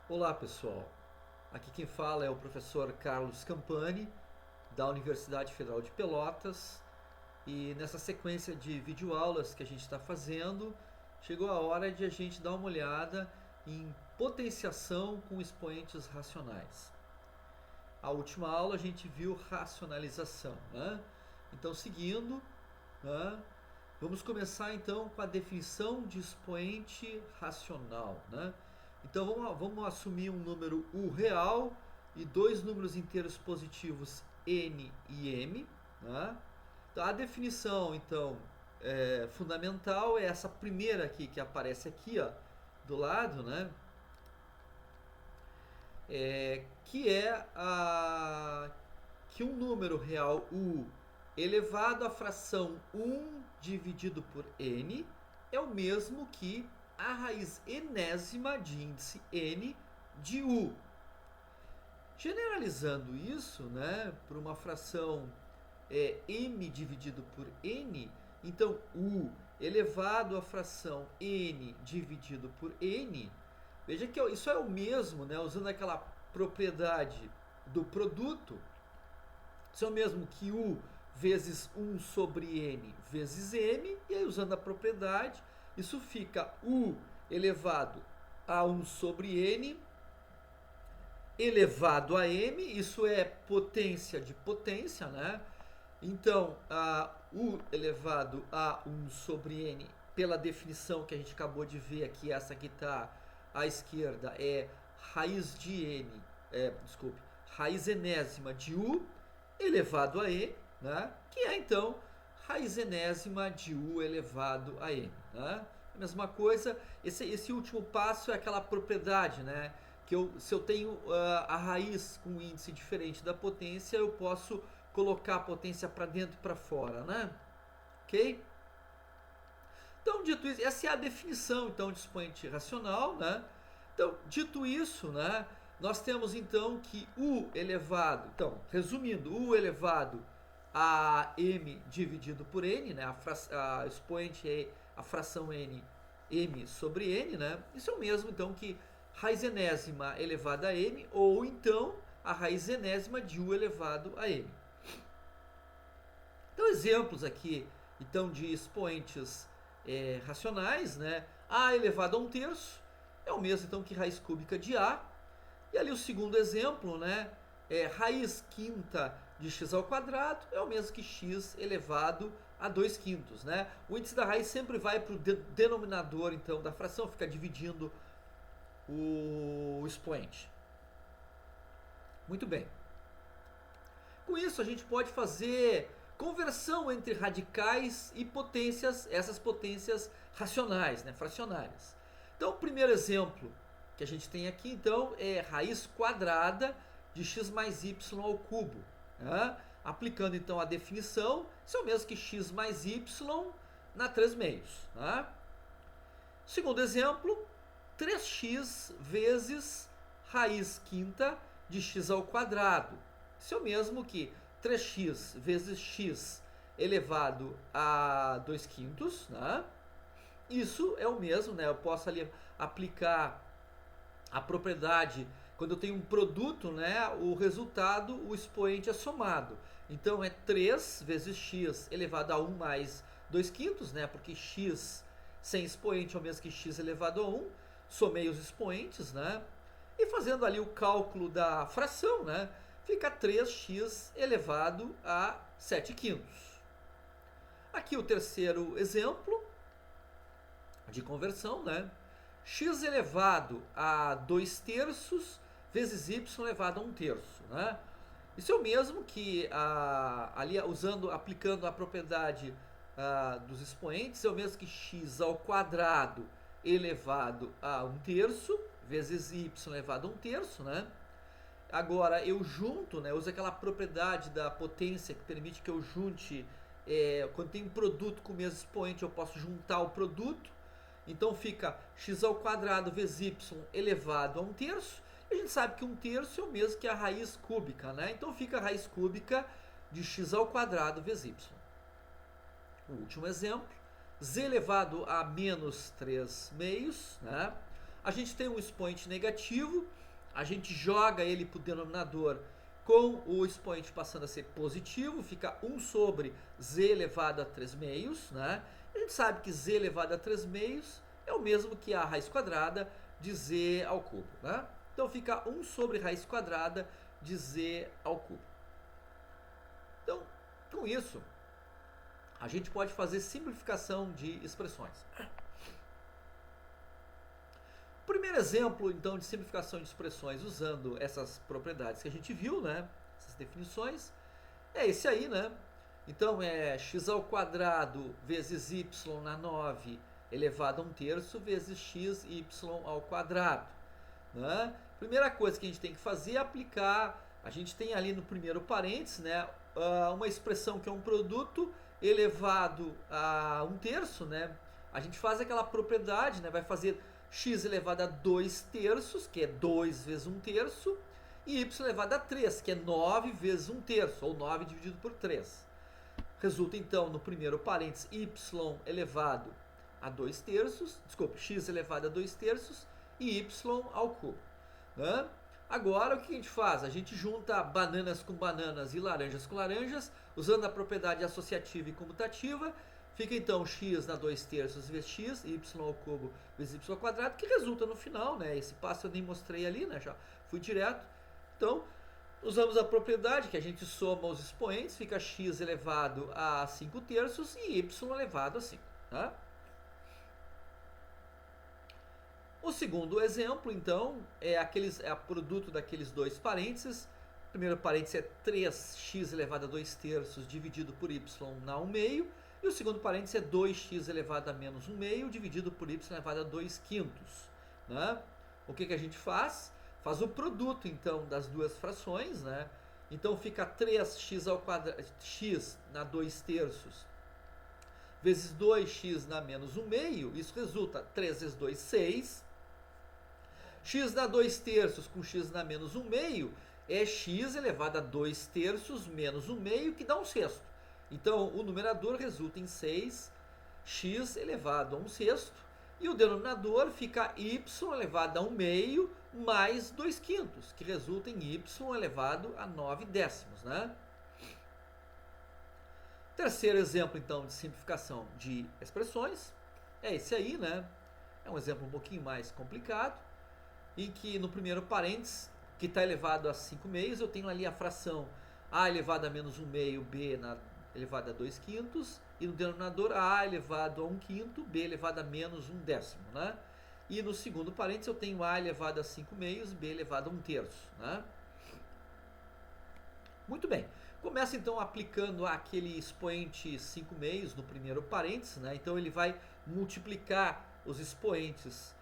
Olá pessoal, aqui quem fala é o professor Carlos Campani, da Universidade Federal de Pelotas, e nessa sequência de videoaulas que a gente está fazendo, chegou a hora de a gente dar uma olhada em potenciação com expoentes racionais. A última aula a gente viu racionalização, né? Então, seguindo, né, vamos começar então com a definição de expoente racional, né? Então vamos assumir um número U real e dois números inteiros positivos N e M, né? Então, a definição então fundamental é essa primeira aqui que aparece aqui, ó, do lado, né? Que é que um número real U elevado à fração 1 dividido por n é o mesmo que a raiz enésima de índice n de U. Generalizando isso, né, para uma fração m dividido por n, então U elevado à fração n dividido por n. Veja que isso é o mesmo, né, usando aquela propriedade do produto, isso é o mesmo que U vezes 1 sobre N vezes M, e aí usando a propriedade, isso fica U elevado a 1 sobre N elevado a M, isso é potência de potência, né? Então, U elevado a 1 sobre N, pela definição que a gente acabou de ver aqui, essa que está à esquerda, é raiz de N, raiz enésima de U elevado a E, né? Que é então raiz enésima de U elevado a N. Né? A mesma coisa, esse último passo é aquela propriedade, né? Que se eu tenho a raiz com um índice diferente da potência, eu posso colocar a potência para dentro e para fora, né? Ok? Então, dito isso, essa é a definição então de expoente racional, né? Então, dito isso, né, nós temos então que U elevado, então, resumindo, U elevado a M dividido por N, né? A expoente é a fração N, M sobre N, né? Isso é o mesmo então que raiz enésima elevada a N, ou então a raiz enésima de U elevado a N. Então, exemplos aqui então de expoentes racionais, né? A elevado a 1/3 é o mesmo então que raiz cúbica de A. E ali o segundo exemplo, né? Raiz quinta de x ao quadrado é o mesmo que x elevado a 2/5, né? O índice da raiz sempre vai para o denominador então da fração, fica dividindo o expoente. Muito bem. Com isso a gente pode fazer conversão entre radicais e potências, essas potências racionais, né, fracionárias. Então, o primeiro exemplo que a gente tem aqui, então, é raiz quadrada de x mais y ao cubo. Né? Aplicando, então, a definição, isso é o mesmo que x mais y na 3 meios. Né? Segundo exemplo, 3x vezes raiz quinta de x ao quadrado. Isso é o mesmo que 3x vezes x elevado a 2/5, né? Isso é o mesmo, né? Eu posso ali aplicar a propriedade quando eu tenho um produto, né? O resultado, o expoente é somado. Então é 3 vezes x elevado a 1 mais 2/5, né? Porque x sem expoente é o mesmo que x elevado a 1. Somei os expoentes, né? E fazendo ali o cálculo da fração, né? Fica 3x elevado a 7/5. Aqui o terceiro exemplo de conversão, né? X elevado a 2/3 vezes y elevado a 1/3, né? Isso é o mesmo que ali aplicando a propriedade dos expoentes, é o mesmo que x ao quadrado elevado a 1/3 vezes y elevado a 1/3, né? Agora eu junto, né? Uso aquela propriedade da potência que permite que eu junte, quando tem um produto com o mesmo expoente, eu posso juntar o produto. Então fica x ao quadrado vezes y elevado a 1/3. E a gente sabe que 1/3 é o mesmo que a raiz cúbica, né? Então fica a raiz cúbica de x ao quadrado vezes y. O último exemplo, z elevado a menos 3 meios, né? A gente tem um expoente negativo, a gente joga ele para o denominador com o expoente passando a ser positivo, fica 1 sobre z elevado a 3 meios, né? A gente sabe que z elevado a 3 meios é o mesmo que a raiz quadrada de z ao cubo, né? Então fica 1 sobre raiz quadrada de z ao cubo. Então, com isso, a gente pode fazer simplificação de expressões. O primeiro exemplo, então, de simplificação de expressões usando essas propriedades que a gente viu, né? Essas definições, é esse aí, né? Então, é x ao quadrado vezes y na 9 elevado a 1/3 vezes x y ao quadrado, né? Primeira coisa que a gente tem que fazer é aplicar, a gente tem ali no primeiro parênteses, né? Uma expressão que é um produto elevado a 1/3, né? A gente faz aquela propriedade, né? Vai fazer x elevado a 2/3, que é 2 vezes 1/3, e y elevado a 3, que é 9 vezes 1/3, ou 9 dividido por 3. Resulta então no primeiro parênteses y elevado a 2/3, desculpa, x elevado a 2/3 e y ao cubo, né? Agora o que a gente faz? A gente junta bananas com bananas e laranjas com laranjas, usando a propriedade associativa e comutativa. Fica então x na 2/3 vezes x, y ao cubo vezes y ao quadrado, que resulta no final, né? Esse passo eu nem mostrei ali, né? Já fui direto. Então, usamos a propriedade que a gente soma os expoentes, fica x elevado a 5/3 e y elevado a 5, tá? O segundo exemplo, então, é o produto daqueles dois parênteses. O primeiro parênteses é 3x elevado a 2/3 dividido por y na 1/2. E o segundo parênteses é 2x elevado a menos 1/2 dividido por y elevado a 2/5. Né? O que a gente faz? Faz o produto, então, das duas frações. Né? Então, fica 3x ao quadrado, x na 2/3 vezes 2x na menos 1/2. Isso resulta 3 vezes 2, 6. X na 2/3 com x na menos 1/2 é x elevado a 2/3 menos 1/2, que dá 1/6. Então, o numerador resulta em 6x elevado a 1/6, e o denominador fica y elevado a 1/2 mais 2/5, que resulta em y elevado a 9/10, né? Terceiro exemplo, então, de simplificação de expressões é esse aí, né? É um exemplo um pouquinho mais complicado, em que no primeiro parênteses, que está elevado a 5/2, eu tenho ali a fração a elevado a menos 1/2, b elevado a 2/5, e no denominador a elevado a 1/5, b elevado a menos 1/10, né? E no segundo parênteses eu tenho a elevado a 5/2, b elevado a 1/3, né? Muito bem. Começa então aplicando aquele expoente 5/2 no primeiro parênteses, né? Então ele vai multiplicar os expoentes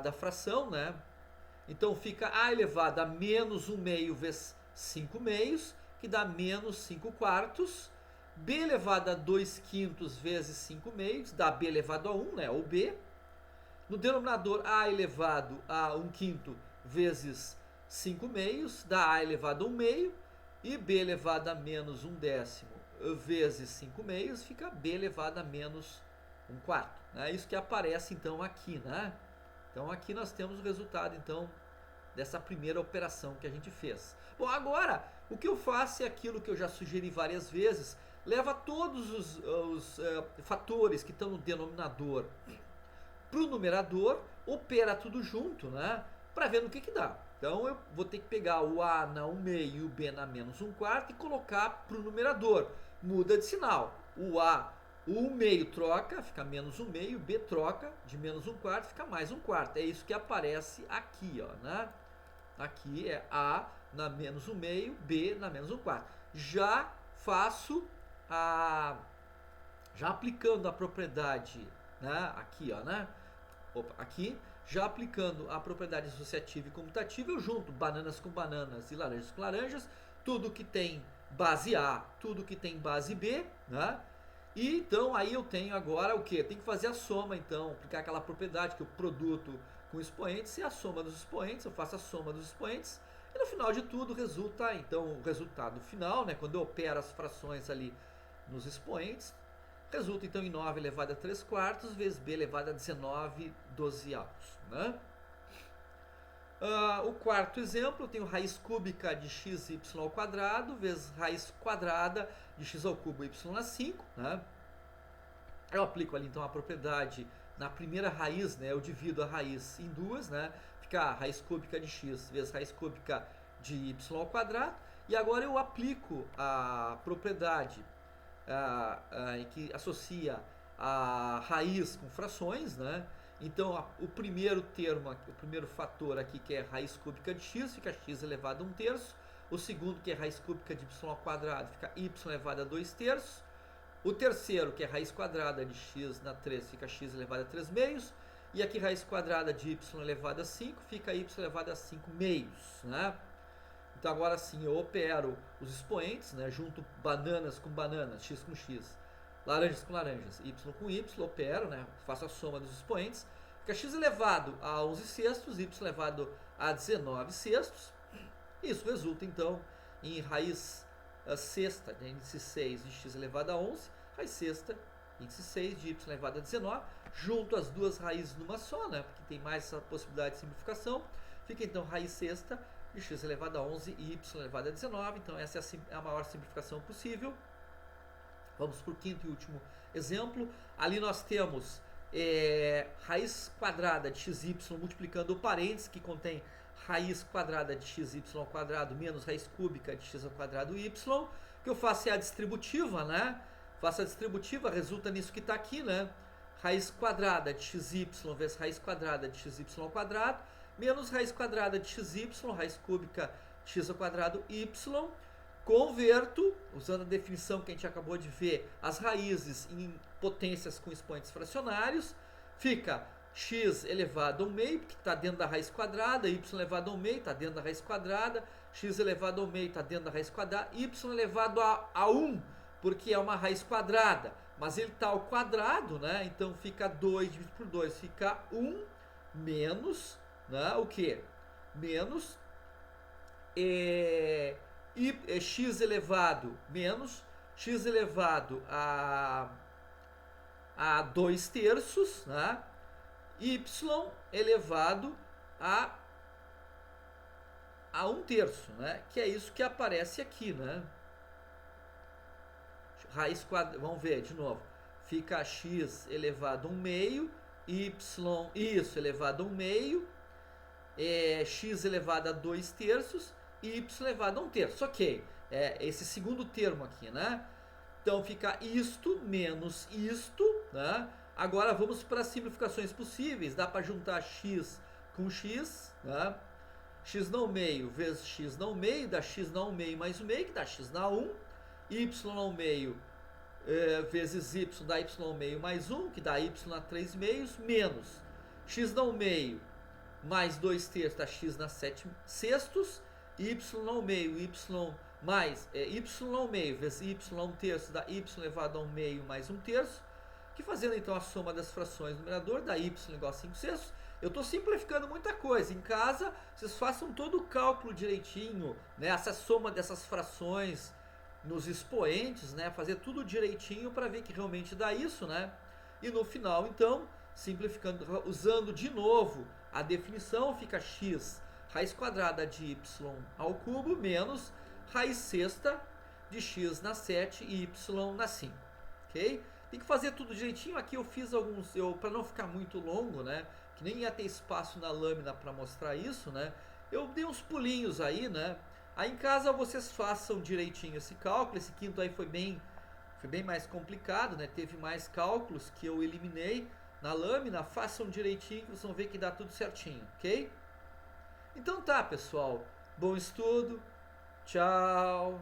da fração, né? Então fica a elevado a menos 1/2 vezes 5/2, que dá menos 5/4, b elevado a 2/5 vezes 5/2, dá b elevado a 1, né? Ou b. No denominador, a elevado a 1/5 vezes 5/2, dá a elevado a 1/2, e b elevado a menos 1/10 vezes 5/2 fica b elevado a menos 1/4. É isso que aparece então aqui, né? Então aqui nós temos o resultado então dessa primeira operação que a gente fez. Bom, agora o que eu faço é aquilo que eu já sugeri várias vezes, leva todos os fatores que estão no denominador para o numerador, opera tudo junto, né? Para ver no que dá. Então eu vou ter que pegar o a na 1/2 e o b na menos 1/4 e colocar para o numerador. Muda de sinal. O a, o 1/2 troca, fica menos 1/2, o b troca, de menos 1/4 fica mais 1/4. É isso que aparece aqui, ó, né? Aqui é a na menos 1/2, b na menos 1/4. Já faço já aplicando a propriedade, né? Aqui, ó, né? Opa, aqui. Já aplicando a propriedade associativa e comutativa, eu junto bananas com bananas e laranjas com laranjas, tudo que tem base A, tudo que tem base B, né? E então aí eu tenho agora o que? Tem que fazer a soma, então, aplicar aquela propriedade que o produto com expoentes é a soma dos expoentes, eu faço a soma dos expoentes, e no final de tudo resulta, então, o resultado final, né? Quando eu opero as frações ali nos expoentes, resulta então em 9 elevado a 3/4 vezes b elevado a 19/12, né? O quarto exemplo, eu tenho raiz cúbica de xy ao quadrado vezes raiz quadrada de x ao cubo y a 5, né? Eu aplico ali então a propriedade na primeira raiz, né? Eu divido a raiz em duas, né? Fica a raiz cúbica de x vezes raiz cúbica de y ao quadrado. E agora eu aplico a propriedade que associa a raiz com frações, né? Então o primeiro termo, o primeiro fator aqui que é raiz cúbica de x, fica x elevado a 1/3. O segundo, que é raiz cúbica de y ao quadrado, fica y elevado a 2/3. O terceiro, que é raiz quadrada de x na 3, fica x elevado a 3/2. E aqui raiz quadrada de y elevado a 5, fica y elevado a 5/2, né? Então agora sim eu opero os expoentes, né? Junto bananas com bananas, x com x, laranjas com laranjas, y com y, opero, né? Faço a soma dos expoentes. Fica x elevado a 11/6, y elevado a 19/6. Isso resulta então em raiz sexta, de índice 6 de x elevado a 11, raiz sexta, índice 6 de y elevado a 19, junto as duas raízes numa só, né? Porque tem mais essa possibilidade de simplificação. Fica então raiz sexta de x elevado a 11 e y elevado a 19. Então essa é a maior simplificação possível. Vamos para o quinto e último exemplo. Ali nós temos raiz quadrada de xy multiplicando o parênteses, que contém raiz quadrada de xy ao quadrado menos raiz cúbica de x ao quadrado y. O que eu faço é a distributiva, né? Faço a distributiva, resulta nisso que está aqui, né? Raiz quadrada de xy vezes raiz quadrada de xy ao quadrado menos raiz quadrada de xy, raiz cúbica de x ao quadrado y. Converto, usando a definição que a gente acabou de ver, as raízes em potências com expoentes fracionários. Fica x elevado ao meio, que está dentro da raiz quadrada, y elevado ao meio está dentro da raiz quadrada, x elevado ao meio está dentro da raiz quadrada, y elevado a 1, porque é uma raiz quadrada, mas ele está ao quadrado, né? Então fica 2 dividido por 2, fica 1 menos, né? O que? Menos x elevado menos x elevado a 2/3, né? Y elevado a 1/3, né? Que é isso que aparece aqui, né? Raiz quadrada, vamos ver de novo. Fica x elevado a 1/2, y, isso, elevado a 1/2, x elevado a 2/3 e y elevado a 1/3. Ok, esse segundo termo aqui, né? Então fica isto menos isto, né? Agora vamos para as simplificações possíveis. Dá para juntar x com x, né? X ao meio vezes x ao meio, dá x ao meio mais o meio, que dá x na 1. Y ao meio vezes y, dá y ao meio mais 1, que dá y na 3 meios, menos x ao meio mais 2/3, dá x na 7/6. Y ao meio, y mais y ao meio vezes y a 1/3, dá y elevado ao meio mais 1/3, que fazendo então a soma das frações no numerador dá y igual a 5/6. Eu estou simplificando muita coisa. Em casa, vocês façam todo o cálculo direitinho, né? Essa soma dessas frações nos expoentes, né? Fazer tudo direitinho para ver que realmente dá isso, né? E no final, então, simplificando, usando de novo a definição, fica x raiz quadrada de y ao cubo menos raiz sexta de x na 7 e y na 5, ok? Tem que fazer tudo direitinho. Aqui eu fiz alguns, para não ficar muito longo, né? Que nem ia ter espaço na lâmina para mostrar isso, né? Eu dei uns pulinhos aí, né? Aí em casa vocês façam direitinho esse cálculo. Esse quinto aí foi bem mais complicado, né? Teve mais cálculos que eu eliminei na lâmina. Façam direitinho que vocês vão ver que dá tudo certinho, ok? Então tá, pessoal. Bom estudo. Tchau.